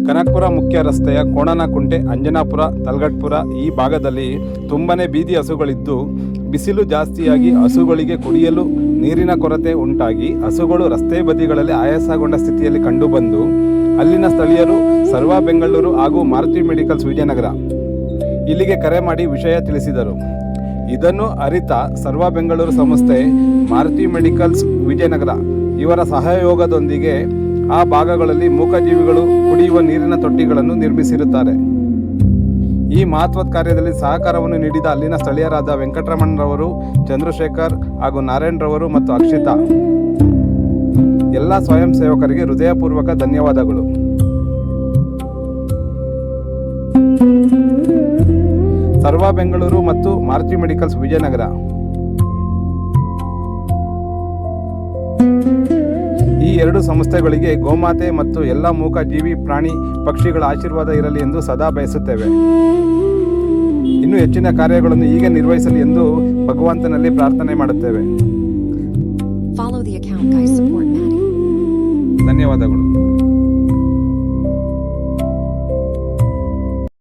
ಕನಕಪುರ ಮುಖ್ಯ ರಸ್ತೆಯ ಕೋಣನಕುಂಟೆ, ಅಂಜನಾಪುರ, ತಲಗಟ್ಪುರ ಈ ಭಾಗದಲ್ಲಿ ತುಂಬನೇ ಬೀದಿ ಹಸುಗಳಿದ್ದು ಬಿಸಿಲು ಜಾಸ್ತಿಯಾಗಿ ಹಸುಗಳಿಗೆ ಕುಡಿಯಲು ನೀರಿನ ಕೊರತೆ ಉಂಟಾಗಿ ಹಸುಗಳು ರಸ್ತೆ ಬದಿಗಳಲ್ಲಿ ಆಯಾಸಗೊಂಡ ಸ್ಥಿತಿಯಲ್ಲಿ ಕಂಡುಬಂದು ಅಲ್ಲಿನ ಸ್ಥಳೀಯರು ಸರ್ವ ಬೆಂಗಳೂರು ಹಾಗೂ ಮಾರುತಿ ಮೆಡಿಕಲ್ಸ್ ವಿಜಯನಗರ ಇಲ್ಲಿಗೆ ಕರೆ ಮಾಡಿ ವಿಷಯ ತಿಳಿಸಿದರು. ಇದನ್ನು ಅರಿತ ಸರ್ವ ಬೆಂಗಳೂರು ಸಂಸ್ಥೆ ಮಾರುತಿ ಮೆಡಿಕಲ್ಸ್ ವಿಜಯನಗರ ಇವರ ಸಹಯೋಗದೊಂದಿಗೆ ಆ ಭಾಗಗಳಲ್ಲಿ ಮೂಕಜೀವಿಗಳು ಕುಡಿಯುವ ನೀರಿನ ತೊಟ್ಟಿಗಳನ್ನು ನಿರ್ಮಿಸಿರುತ್ತಾರೆ. ಈ ಮಹತ್ವದ ಕಾರ್ಯದಲ್ಲಿ ಸಹಕಾರವನ್ನು ನೀಡಿದ ಅಲ್ಲಿನ ಸ್ಥಳೀಯರಾದ ವೆಂಕಟರಮಣರವರು, ಚಂದ್ರಶೇಖರ್ ಹಾಗೂ ನಾರಾಯಣರವರು ಮತ್ತು ಅಕ್ಷಿತಾ ಎಲ್ಲ ಸ್ವಯಂ ಸೇವಕರಿಗೆ ಹೃದಯಪೂರ್ವಕ ಧನ್ಯವಾದಗಳು. ಸರ್ವ ಬೆಂಗಳೂರು ಮತ್ತು ಮಾರುತಿ ಮೆಡಿಕಲ್ಸ್ ವಿಜಯನಗರ ಈ ಎರಡು ಸಂಸ್ಥೆಗಳಿಗೆ ಗೋಮಾತೆ ಮತ್ತು ಎಲ್ಲ ಮೂಕ ಜೀವಿ ಪ್ರಾಣಿ ಪಕ್ಷಿಗಳ ಆಶೀರ್ವಾದ ಇರಲಿ ಎಂದು ಸದಾ ಬಯಸುತ್ತೇವೆ. ಇನ್ನೂ ಹೆಚ್ಚಿನ ಕಾರ್ಯಗಳನ್ನು ಹೀಗೆ ನಿರ್ವಹಿಸಲಿ ಎಂದು ಭಗವಂತನಲ್ಲಿ ಪ್ರಾರ್ಥನೆ ಮಾಡುತ್ತೇವೆ. ಧನ್ಯವಾದಗಳು.